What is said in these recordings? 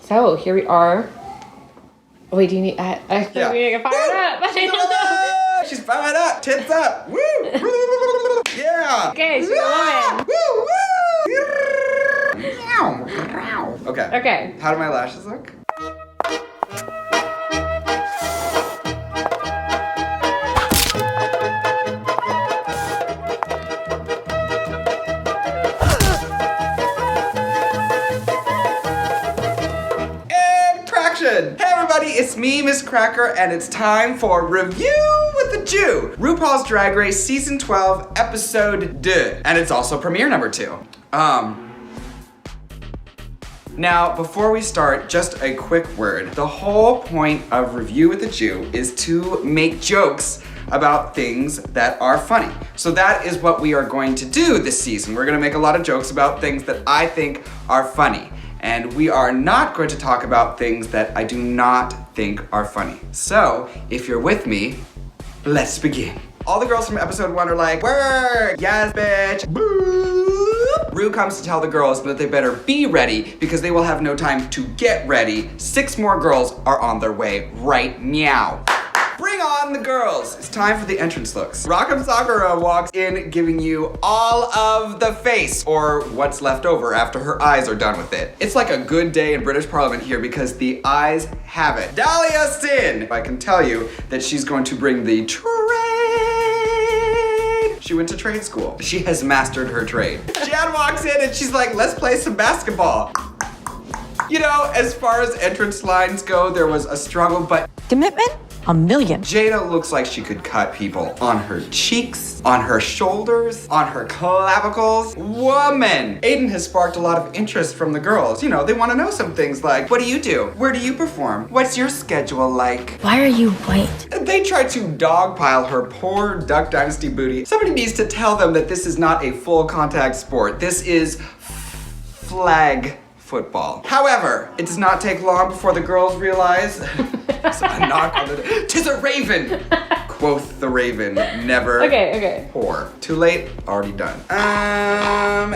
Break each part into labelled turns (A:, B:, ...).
A: So here we are. Oh, wait, do you need? I feel like we get fired up.
B: She's fired up. Tits up. Woo! Yeah.
A: Okay, she's a woman.
B: Woo! Okay.
A: Okay.
B: How do my lashes look? Hey everybody, it's me, Miss Cracker, and it's time for Review with the Jew, RuPaul's Drag Race Season 12, Episode 2, and it's also premiere number 2. Now, before we start, just a quick word. The whole point of Review with the Jew is to make jokes about things that are funny. So that is what we are going to do this season. We're gonna make a lot of jokes about things that I think are funny. And we are not going to talk about things that I do not think are funny. So, if you're with me, let's begin. All the girls from episode 1 are like, "Word, yes bitch, boop." Ru comes to tell the girls that they better be ready because they will have no time to get ready. 6 more girls are on their way right meow. Bring on the girls! It's time for the entrance looks. Rock'em Sakura walks in giving you all of the face, or what's left over after her eyes are done with it. It's like a good day in British Parliament here because the eyes have it. Dahlia Sin! I can tell you that she's going to bring the trade. She went to trade school. She has mastered her trade. Jan walks in and she's like, let's play some basketball. You know, as far as entrance lines go, there was a struggle, but
C: commitment? $1 million.
B: Jada looks like she could cut people on her cheeks, on her shoulders, on her clavicles. Woman! Aiden has sparked a lot of interest from the girls. You know, they want to know some things like, what do you do? Where do you perform? What's your schedule like?
C: Why are you white?
B: They try to dogpile her poor Duck Dynasty booty. Somebody needs to tell them that this is not a full contact sport. This is flag football. However, it does not take long before the girls realize a knock on the 'tis a raven, quoth the raven, never whore. Too late, already done.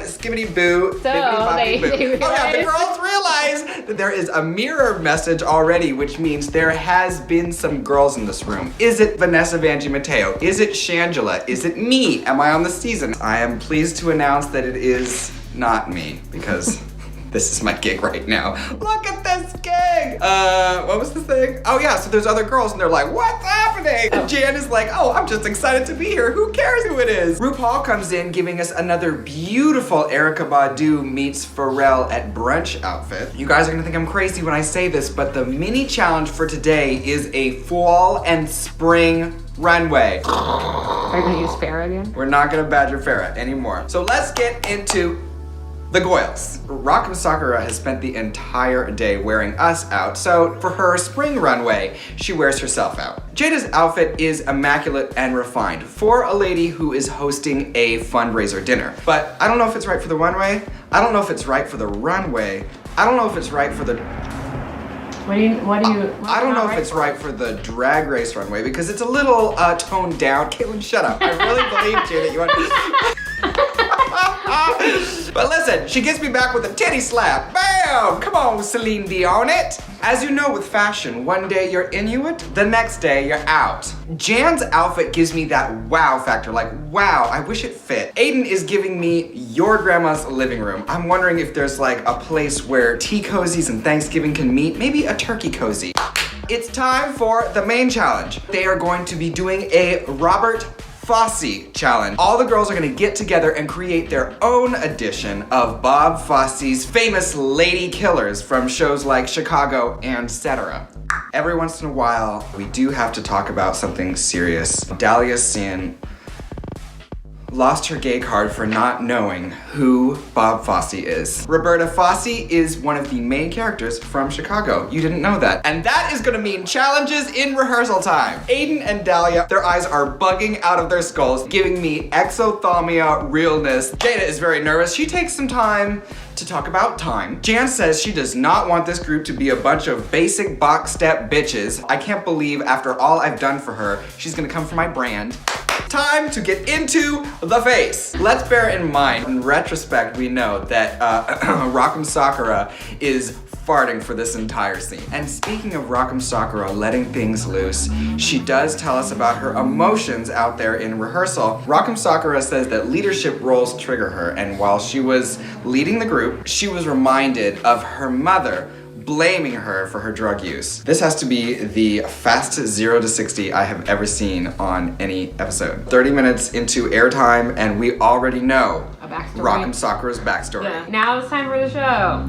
B: Skibbity boo.
A: So they realize.
B: Oh yeah, the girls realize that there is a mirror message already, which means there has been some girls in this room. Is it Vanessa Vanjie Mateo? Is it Shangela? Is it me? Am I on the season? I am pleased to announce that it is not me, because this is my gig right now. Look at this gig! What was the thing? Oh yeah, so there's other girls and they're like, what's happening? And Jan is like, oh, I'm just excited to be here. Who cares who it is? RuPaul comes in giving us another beautiful Erykah Badu meets Farrah at brunch outfit. You guys are gonna think I'm crazy when I say this, but the mini challenge for today is a fall and spring runway.
A: Are you gonna use Farrah again?
B: We're not gonna badger Farrah anymore. So let's get into the Goyles. Rock'em Sakura has spent the entire day wearing us out, so for her spring runway, she wears herself out. Jada's outfit is immaculate and refined for a lady who is hosting a fundraiser dinner. But I don't know if it's right for the runway, I don't know if it's right for the runway, I don't know if it's right for the I don't know if it's right for the drag race runway because it's a little toned down. Caitlin, shut up. I really believed you that you want But listen, she gets me back with a titty slap. Bam! Come on, Celine Dion it. As you know with fashion, one day you're Inuit, the next day you're out. Jan's outfit gives me that wow factor, like wow, I wish it fit. Aiden is giving me your grandma's living room. I'm wondering if there's like a place where tea cozies and Thanksgiving can meet, maybe a turkey cozy. It's time for the main challenge. They are going to be doing a Robert Fosse challenge. All the girls are gonna get together and create their own edition of Bob Fosse's famous lady killers from shows like Chicago and etc. Every once in a while, we do have to talk about something serious. Dahlia Sin lost her gay card for not knowing who Bob Fosse is. Roberta Fosse is one of the main characters from Chicago. You didn't know that. And that is gonna mean challenges in rehearsal time. Aiden and Dahlia, their eyes are bugging out of their skulls, giving me exothalmia realness. Jada is very nervous. She takes some time to talk about time. Jan says she does not want this group to be a bunch of basic box step bitches. I can't believe after all I've done for her, she's gonna come for my brand. Time to get into the face. Let's bear in mind, in retrospect, we know that Rock'em Sakura is farting for this entire scene. And speaking of Rock'em Sakura letting things loose, she does tell us about her emotions out there in rehearsal. Rock'em Sakura says that leadership roles trigger her, and while she was leading the group, she was reminded of her mother blaming her for her drug use. This has to be the fastest 0 to 60 I have ever seen on any episode. 30 minutes into airtime, and we already know
A: A backstory.
B: Rock'em Sakura's backstory.
A: Yeah. Now it's time for the show.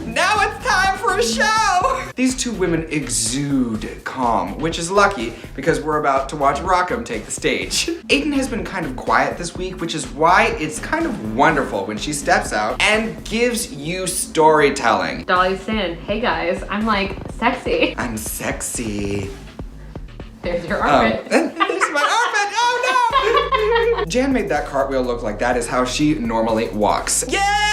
B: Now it's time for a show! These two women exude calm, which is lucky because we're about to watch Rock'em take the stage. Aiden has been kind of quiet this week, which is why it's kind of wonderful when she steps out and gives you storytelling.
A: Dolly Sin, hey guys, I'm like sexy.
B: I'm sexy.
A: There's your armpit.
B: And there's my armpit! Oh no! Jan made that cartwheel look like that is how she normally walks. Yeah!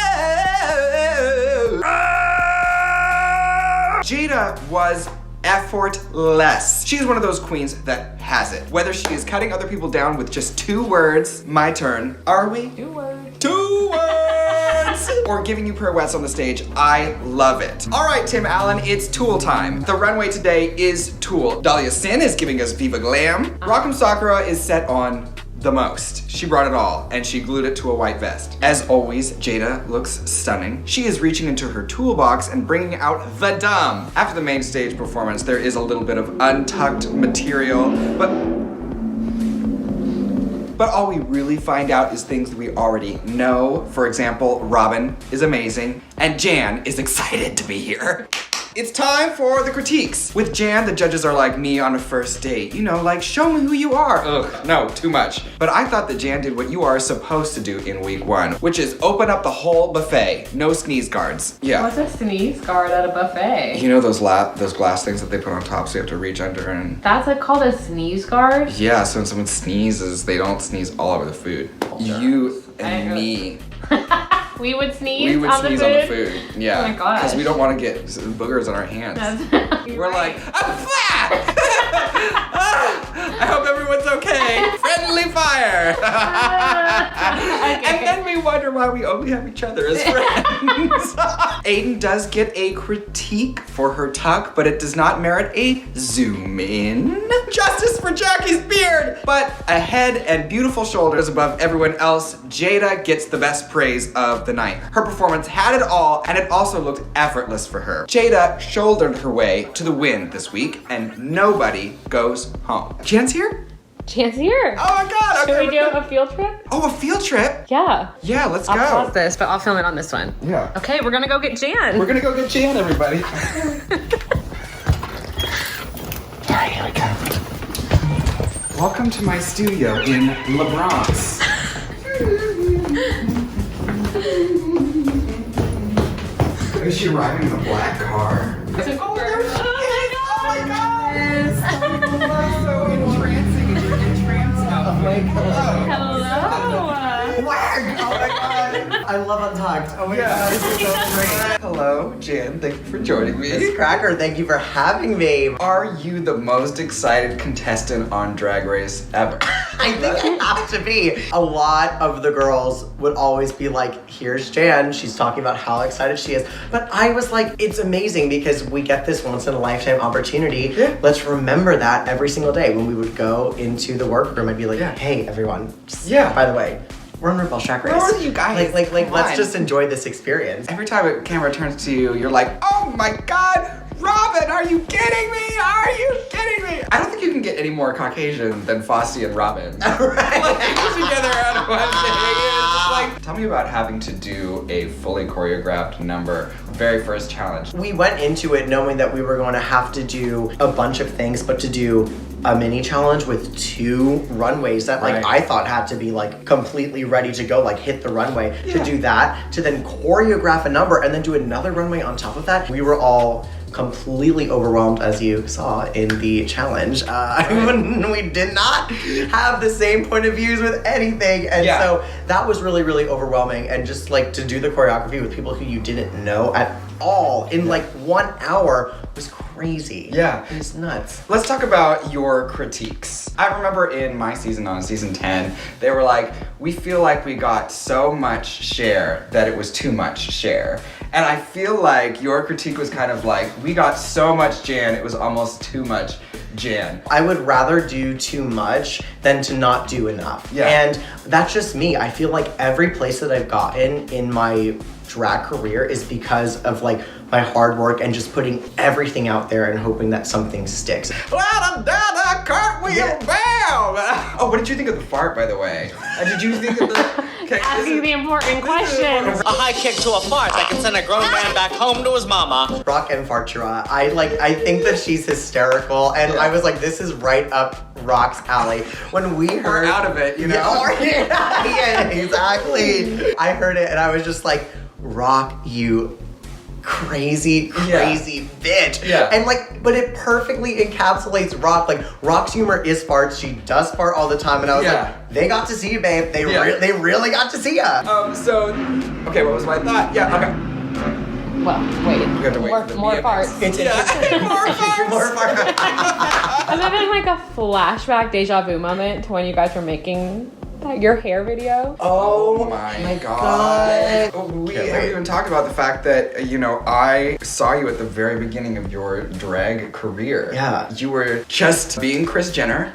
B: Jada was effortless. She's one of those queens that has it. Whether she is cutting other people down with just 2 words, my turn, are we?
A: 2 words.
B: 2 words! Or giving you pirouettes on the stage, I love it. All right, Tim Allen, it's Tool time. The runway today is Tool. Dahlia Sin is giving us Viva Glam. Rock'em Sakura is set on the most. She brought it all, and she glued it to a white vest. As always, Jada looks stunning. She is reaching into her toolbox and bringing out the dumb. After the main stage performance, there is a little bit of untucked material, but all we really find out is things that we already know. For example, Robin is amazing, and Jan is excited to be here. It's time for the critiques. With Jan, the judges are like me on a first date. You know, like, show me who you are. Ugh, no, too much. But I thought that Jan did what you are supposed to do in week 1, which is open up the whole buffet. No sneeze guards. Yeah.
A: What's a sneeze guard at a buffet?
B: You know those glass things that they put on top so you have to reach under and...
A: That's called a sneeze guard?
B: Yeah, so when someone sneezes, they don't sneeze all over the food. You and me.
A: We would sneeze,
B: We would
A: on,
B: sneeze
A: the
B: on the food. Yeah.
A: Oh my gosh.
B: Because we don't want to get boogers on our hands. We're like, I'm flat! I hope everyone's okay. Friendly fire!
A: Okay.
B: And then we wonder why we only have each other as friends. Aiden does get a critique for her tuck, but it does not merit a zoom in. Justice for Jackie's beard! But a head and beautiful shoulders above everyone else, Jada gets the best praise of the night. Her performance had it all, and it also looked effortless for her. Jada shouldered her way to the win this week, and nobody goes home. Jan's here?
A: Jan's here.
B: Oh my god!
A: Should
B: Okay,
A: we do a field trip?
B: Oh, a field trip?
A: Yeah.
B: Yeah, let's
A: I'll
B: go.
A: pause this, but I'll film it on this one.
B: Yeah.
A: Okay, we're gonna go get Jan.
B: We're gonna go get Jan, everybody. Alright, here we go. Welcome to my studio in La Bronx. Is she riding in a black car?
A: Oh, there she is.
B: Oh my god! So entrancing in your entrance outfit.
A: Hello.
D: Wag! Oh my god! I love Untucked. Oh my god, this is so great.
B: Hello, Jan. Thank you for joining me.
D: Miss Cracker, thank you for having me.
B: Are you the most excited contestant on Drag Race ever?
D: I think I have to be. A lot of the girls would always be like, here's Jan, she's talking about how excited she is. But I was like, it's amazing because we get this once in a lifetime opportunity.
B: Yeah.
D: Let's remember that every single day when we would go into the workroom. I'd be like,
B: Yeah.
D: hey everyone, just,
B: Yeah.
D: by the way, we're on RuPaul's Drag Race.
B: Where are you guys?
D: Like,
B: Come
D: let's
B: on.
D: just enjoy this experience.
B: Every time a camera turns to you, you're like, oh my god, Robin, are you kidding me? Are you kidding me? I don't think you can get any more Caucasian than Fosse and Robin.
D: Right.
B: Like, together on one day. It's just like, tell me about having to do a fully choreographed number, very first challenge.
D: We went into it knowing that we were going to have to do a bunch of things, but to do a mini challenge with 2 runways that like
B: Right.
D: I thought had to be like completely ready to go, like hit the runway, to do that, to then choreograph a number and then do another runway on top of that. We were all completely overwhelmed, as you saw in the challenge. We did not have the same point of views with anything, and
B: Yeah.
D: so that was really, really overwhelming. And just like to do the choreography with people who you didn't know at all in like 1 hour was crazy.
B: Yeah.
D: It was nuts.
B: Let's talk about your critiques. I remember in my season, on season 10, they were like, we feel like we got so much share that it was too much share. And I feel like your critique was kind of like, we got so much Jan, it was almost too much Jan.
D: I would rather do too much than to not do enough.
B: Yeah.
D: And that's just me. I feel like every place that I've gotten in my drag career is because of like my hard work and just putting everything out there and hoping that something sticks.
B: Cartwheel, bam! Oh, what did you think of the fart, by the way? Did you think of the... Okay,
A: Asking the important questions.
E: A high kick to a fart that can send a grown man back home to his mama.
D: Rock and Fartura, I think that she's hysterical, and I was like, this is right up Rock's alley. When we heard...
B: We're out of it, you know?
D: Yeah, exactly. I heard it and I was just like, Rock, you crazy bitch.
B: Yeah.
D: And like, but it perfectly encapsulates Rock. Like, Rock's humor is farts. She does fart all the time. And I was like, they got to see you, babe. They really got to see you.
B: Okay, what was my thought? Yeah, okay.
A: Well, wait.
B: We have to wait for the
A: more
B: BMX.
A: farts.
B: More farts.
D: More farts.
A: I'm having like a flashback deja vu moment to when you guys were making your hair video.
B: Oh my god. We haven't even talked about the fact that, you know, I saw you at the very beginning of your drag career.
D: Yeah.
B: You were just being Kris Jenner,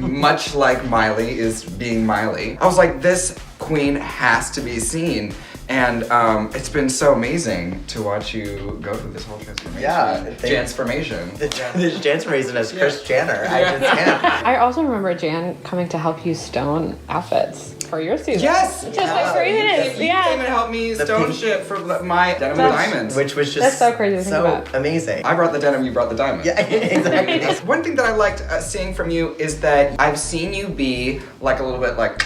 B: much like Miley is being Miley. I was like, this queen has to be seen. And it's been so amazing to watch you go through this whole transformation.
D: Yeah.
B: Transformation.
D: This transformation as Kris Jenner. I just can't.
A: I also remember Jan coming to help you stone outfits for your season.
B: Yes!
A: Just like craziness.
B: You came and helped me stone
D: pink-
B: shit for my denim with diamonds.
D: Which was just
A: That's so crazy to think about.
D: amazing.
B: I brought the denim, you brought the diamonds.
D: Yeah, exactly.
B: One thing that I liked seeing from you is that I've seen you be like a little bit like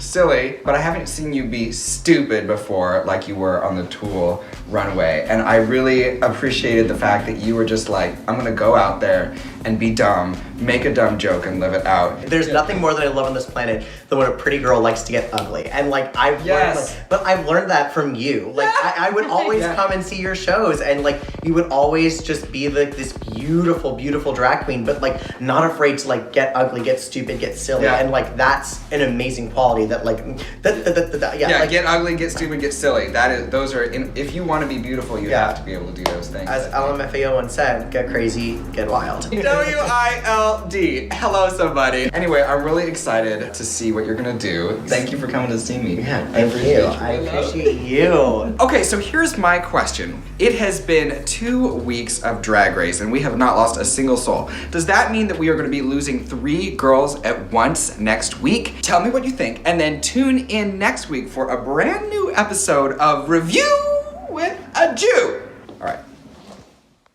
B: silly, but I haven't seen you be stupid before like you were on the Tool runway. And I really appreciated the fact that you were just like, I'm gonna go out there and be dumb, make a dumb joke and live it out.
D: There's nothing more that I love on this planet than when a pretty girl likes to get ugly. And like, I've learned that from you. Like, I would always come and see your shows, and like, you would always just be like this beautiful, beautiful drag queen, but like, not afraid to like get ugly, get stupid, get silly.
B: Yeah.
D: And like, that's an amazing quality that like, like,
B: get ugly, get stupid, get silly. Those are, if you want to be beautiful, you have to be able to do those things.
D: as LMFAO once said, get crazy, get wild.
B: WILD. Hello, somebody. Anyway, I'm really excited to see what you're gonna do. Thank you for coming to see me.
D: Yeah, thank you. I appreciate you.
B: Okay, so here's my question. It has been 2 weeks of Drag Race and we have not lost a single soul. Does that mean that we are gonna be losing 3 girls at once next week? Tell me what you think, and then tune in next week for a brand new episode of Review with a Jew.